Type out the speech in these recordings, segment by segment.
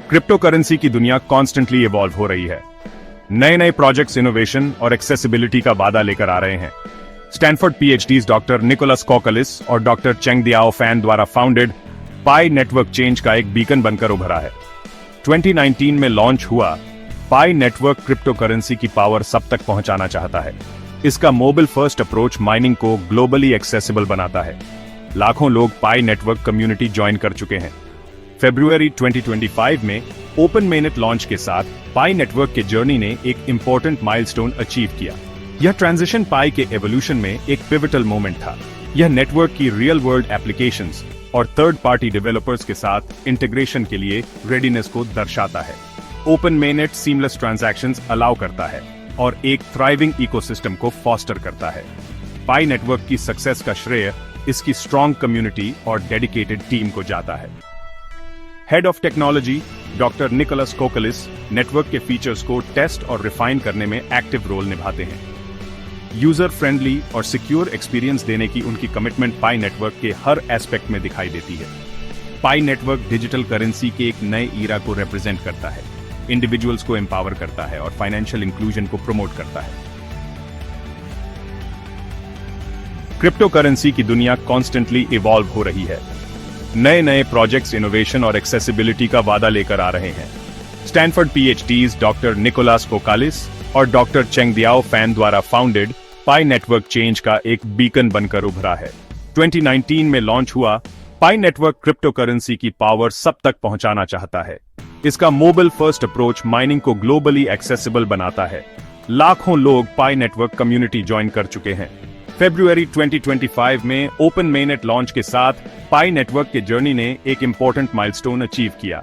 Crypto currency की दुनिया constantly evolve हो रही है। नए नए प्रोजेक्ट्स इनोवेशन और एक्सेसिबिलिटी का वादा लेकर आ रहे हैं। स्टैनफोर्ड पीएचडीज डॉक्टर निकोलस कोकलिस और डॉक्टर चेंग दियाओ फैन द्वारा फाउंडेड पाई नेटवर्क चेंज का एक बीकन बनकर उभरा है। 2019 में लॉन्च हुआ पाई नेटवर्क क्रिप्टो करेंसी की पावर सब तक पहुंचाना चाहता है। इसका मोबाइल फर्स्ट अप्रोच माइनिंग को ग्लोबली एक्सेसिबल बनाता है। लाखों लोग पाई नेटवर्क कम्युनिटी ज्वाइन कर चुके हैं। फरवरी 2025 में ओपन मेनट लॉन्च के साथ पाई नेटवर्क के जर्नी ने एक इंपॉर्टेंट माइलस्टोन अचीव किया। यह ट्रांजिशन पाई के एवोल्यूशन में एक पिवटल मोमेंट था। यह नेटवर्क की रियल वर्ल्ड एप्लीकेशंस और थर्ड पार्टी डेवलपर्स के साथ इंटीग्रेशन के लिए रेडीनेस को दर्शाता है। ओपन मेनट सीमलेस ट्रांजैक्शंस अलाउ करता है और एक थ्राइविंग इकोसिस्टम को फॉस्टर करता है। पाई नेटवर्क की सक्सेस का श्रेय इसकी स्ट्रॉन्ग कम्युनिटी और डेडिकेटेड टीम को जाता है। Head of technology doctor Nicholas Kokkalis network के फीचर्स को टेस्ट और रिफाइन करने में एक्टिव रोल निभाते हैं। यूजर फ्रेंडली और सिक्योर एक्सपीरियंस देने की उनकी कमिटमेंट पाई नेटवर्क के हर एस्पेक्ट में दिखाई देती है। पाई नेटवर्क डिजिटल करेंसी के एक नए ईरा को रिप्रेजेंट करता है, इंडिविजुअल्स को एम्पावर करता है और फाइनेंशियल इंक्लूजन को प्रमोट करता है। क्रिप्टो करेंसी की दुनिया कॉन्स्टेंटली इवॉल्व हो रही है। नए नए प्रोजेक्ट्स इनोवेशन और एक्सेसिबिलिटी का वादा लेकर आ रहे हैं। स्टैनफोर्ड पीएचडीज डॉक्टर निकोलस कोकालिस और डॉक्टर चेंग दियाओ फैन द्वारा फाउंडेड पाई नेटवर्क चेंज का एक बीकन बनकर उभरा है। 2019 में लॉन्च हुआ पाई नेटवर्क क्रिप्टो करेंसी की पावर सब तक पहुंचाना चाहता है। इसका मोबाइल फर्स्ट अप्रोच माइनिंग को ग्लोबली एक्सेसिबल बनाता है। लाखों लोग पाई नेटवर्क कम्युनिटी ज्वाइन कर चुके हैं। फरवरी 2025 में ओपन मेनट लॉन्च के साथ पाई नेटवर्क के जर्नी ने एक इंपॉर्टेंट माइलस्टोन अचीव किया।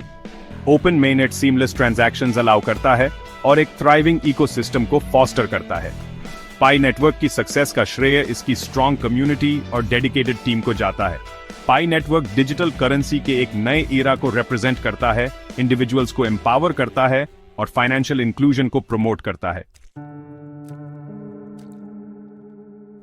ओपन मेनट सीमलेस ट्रांजैक्शंस अलाउ करता है और एक थ्राइविंग इकोसिस्टम को फॉस्टर करता है। पाई नेटवर्क की सक्सेस का श्रेय इसकी स्ट्रॉन्ग कम्युनिटी और डेडिकेटेड टीम को जाता है। पाई नेटवर्क डिजिटल करेंसी के एक नए ईरा को रिप्रेजेंट करता है, इंडिविजुअल्स को एम्पावर करता है और फाइनेंशियल इंक्लूजन को प्रमोट करता है।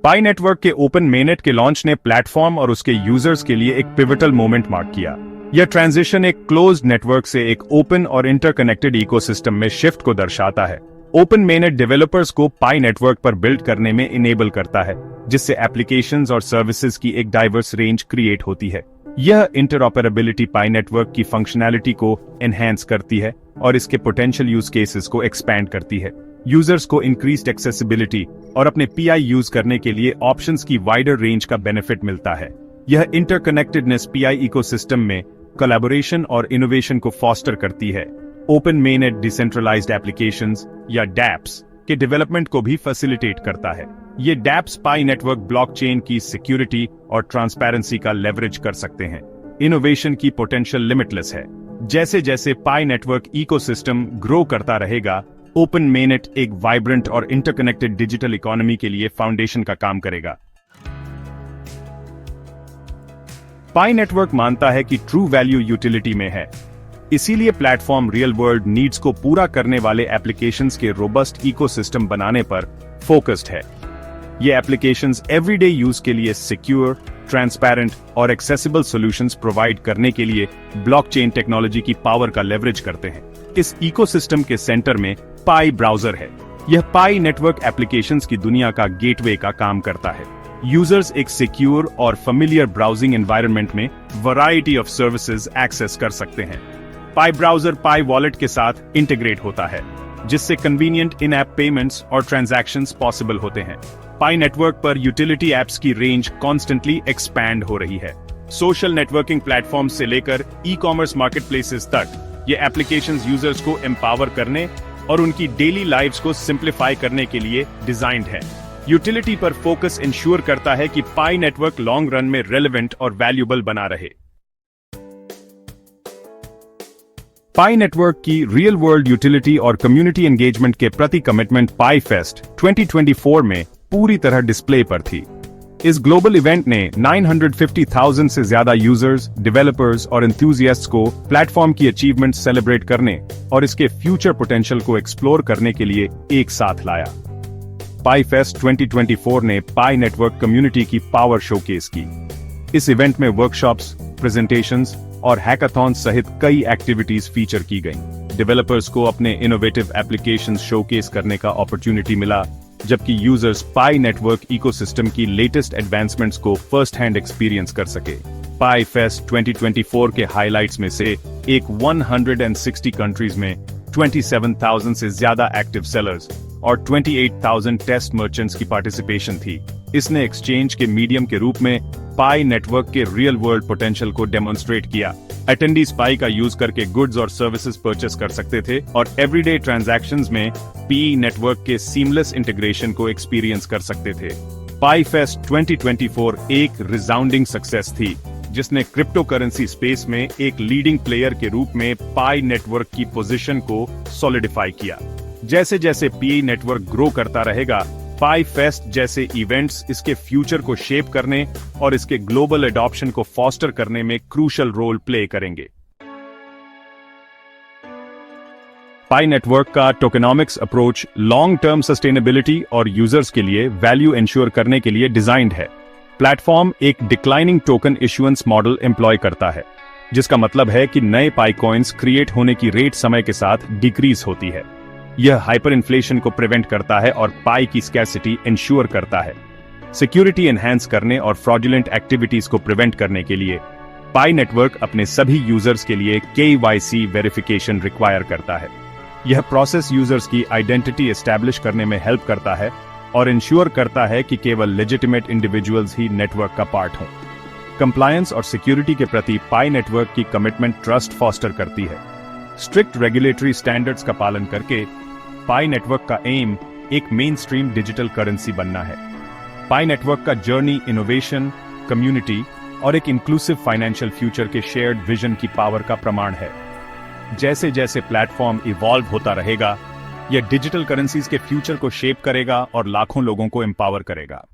पाई नेटवर्क के ओपन मेनट के लॉन्च ने प्लेटफॉर्म और उसके यूजर्स के लिए एक पिवटल मोमेंट मार्क किया। यह ट्रांजिशन एक क्लोज्ड नेटवर्क से एक ओपन और इंटरकनेक्टेड इकोसिस्टम में शिफ्ट को दर्शाता है। ओपन मेनट डेवलपर्स को पाई नेटवर्क पर बिल्ड करने में इनेबल करता है, जिससे एप्लीकेशंस और सर्विसेज की एक डाइवर्स रेंज क्रिएट होती है। यह इंटरऑपरेबिलिटी पाई नेटवर्क की फंक्शनैलिटी को एनहांस करती है और इसके पोटेंशियल यूज केसेस को एक्सपैंड करती है। यूजर्स को इंक्रीज्ड एक्सेसिबिलिटी और अपने पीआई यूज करने के लिए ऑप्शंस की वाइडर रेंज का बेनिफिट मिलता है। यह इंटरकनेक्टेडनेस पीआई इकोसिस्टम में कोलैबोरेशन और इनोवेशन को फॉस्टर करती है। ओपन मेनट डिसेंट्रलाइज्ड एप्लीकेशंस या डैप्स के डेवलपमेंट को भी फैसिलिटेट करता है। ये डैप्स पाई नेटवर्क ब्लॉकचेन की सिक्योरिटी और ट्रांसपेरेंसी का लेवरेज कर सकते हैं। इनोवेशन की पोटेंशियल लिमिटलेस है। जैसे जैसे पाई नेटवर्क इकोसिस्टम ग्रो करता रहेगा, ओपन मेनट एक वाइब्रेंट और इंटरकनेक्टेड डिजिटल इकोनॉमी के लिए फाउंडेशन का काम करेगा। पाई नेटवर्क मानता है कि ट्रू वैल्यू यूटिलिटी में है, इसीलिए प्लेटफॉर्म रियल वर्ल्ड नीड्स को पूरा करने वाले एप्लीकेशंस के रोबस्ट इकोसिस्टम बनाने पर फोकस्ड है। ये एप्लीकेशंस एवरीडे यूज के लिए सिक्योर, ट्रांसपेरेंट और एक्सेसिबल सॉल्यूशंस प्रोवाइड करने के लिए ब्लॉकचेन टेक्नोलॉजी की पावर का लेवरेज करते हैं। इस इकोसिस्टम के सेंटर में पाई ब्राउजर है। यह पाई नेटवर्क एप्लीकेशंस की दुनिया का गेटवे का काम करता है। यूजर्स एक सिक्योर और फेमिलियर ब्राउजिंग एनवायरनमेंट में वैरायटी ऑफ सर्विसेज एक्सेस कर सकते हैं। पाई ब्राउजर पाई वॉलेट के साथ इंटीग्रेट होता है, जिससे कन्वीनियंट इन ऐप पेमेंट्स और ट्रांजैक्शंस पॉसिबल होते हैं। पाई नेटवर्क पर यूटिलिटी एप्स की रेंज कॉन्स्टेंटली एक्सपैंड हो रही है। सोशल नेटवर्किंग प्लेटफॉर्म से लेकर ई-कॉमर्स मार्केटप्लेसेस तक ये एप्लीकेशंस यूजर्स को एम्पावर करने और उनकी डेली लाइव्स को सिंप्लीफाई करने के लिए डिजाइन्ड है। यूटिलिटी पर फोकस इंश्योर करता है कि पाई नेटवर्क लॉन्ग रन में रेलेवेंट और वैल्यूएबल बना रहे। पाई नेटवर्क की रियल वर्ल्ड यूटिलिटी और कम्युनिटी एंगेजमेंट के प्रति कमिटमेंट पाई फेस्ट 2024 में पूरी तरह डिस्प्ले पर थी। इस ग्लोबल इवेंट ने 950,000 से ज्यादा यूजर्स, डेवलपर्स और एंथुसियास्ट्स को प्लेटफॉर्म की अचीवमेंट सेलिब्रेट करने और इसके फ्यूचर पोटेंशियल को एक्सप्लोर करने के लिए एक साथ लाया। पाई फेस्ट 2024 ने पाई नेटवर्क कम्युनिटी की पावर शोकेस की। इस इवेंट में वर्कशॉप्स, प्रेजेंटेशंस और हैकाथॉन सहित कई एक्टिविटीज फीचर की गईं। डेवलपर्स को अपने इनोवेटिव एप्लीकेशंस शोकेस करने का अपॉर्चुनिटी मिला, जबकि यूजर्स पाई नेटवर्क इकोसिस्टम की लेटेस्ट एडवांसमेंट्स को फर्स्ट हैंड एक्सपीरियंस कर सके। पाई फेस्ट 2024 के हाइलाइट्स में से एक 160 कंट्रीज में 27,000 से ज्यादा एक्टिव सेलर्स और 28,000 टेस्ट मर्चेंट्स की पार्टिसिपेशन थी। इसने एक्सचेंज के मीडियम के रूप में पाई नेटवर्क के रियल वर्ल्ड पोटेंशियल को डेमोन्स्ट्रेट किया। अटेंडीज पाई का यूज करके गुड्स और सर्विसेज परचेस कर सकते थे और एवरीडे ट्रांजैक्शंस में पी नेटवर्क के सीमलेस इंटीग्रेशन को एक्सपीरियंस कर सकते थे। पाई फेस्ट 2024 एक रिसाउंडिंग सक्सेस थी, जिसने क्रिप्टो करेंसी स्पेस में एक लीडिंग प्लेयर के रूप में पाई नेटवर्क की पोजीशन को सॉलिडिफाई किया। जैसे जैसे पी नेटवर्क ग्रो करता रहेगा, पाई फेस्ट जैसे इवेंट्स इसके फ्यूचर को शेप करने और इसके ग्लोबल एडॉप्शन को फॉस्टर करने में क्रूशल रोल प्ले करेंगे। पाई नेटवर्क का टोकेनॉमिक्स अप्रोच लॉन्ग टर्म सस्टेनेबिलिटी और यूजर्स के लिए वैल्यू इंश्योर करने के लिए डिजाइंड है। प्लेटफॉर्म एक declining token issuance model employ करता है, जिसका मतलब है कि नए पाई कॉइन्स क्रिएट होने की रेट समय के साथ डिक्रीज होती है। यह हाइपर इन्फ्लेशन को प्रिवेंट करता है और पाई की स्कैर्सिटी इंश्योर करता है। सिक्योरिटी एनहांस करने और फ्रॉडुलेंट एक्टिविटीज को प्रिवेंट करने के लिए पाई नेटवर्क अपने सभी यूजर्स के लिए KYC वेरिफिकेशन रिक्वायर करता है। यह प्रोसेस यूजर्स की आइडेंटिटी एस्टैब्लिश करने में हेल्प करता है और इंश्योर करता है कि केवल लेजिटिमेट इंडिविजुअल्स ही नेटवर्क का पार्ट हों। कंप्लायंस और सिक्योरिटी के प्रति पाई नेटवर्क की कमिटमेंट ट्रस्ट फॉस्टर करती है। स्ट्रिक्ट रेगुलेटरी स्टैंडर्ड्स का पालन करके पाई नेटवर्क का एम एक मेन स्ट्रीम डिजिटल करेंसी बनना है। पाई नेटवर्क का जर्नी इनोवेशन, कम्युनिटी और एक इंक्लूसिव फाइनेंशियल फ्यूचर के शेयर्ड विजन की पावर का प्रमाण है। जैसे जैसे प्लेटफॉर्म इवॉल्व होता रहेगा, यह डिजिटल करेंसीज के फ्यूचर को शेप करेगा और लाखों लोगों को एम्पावर करेगा।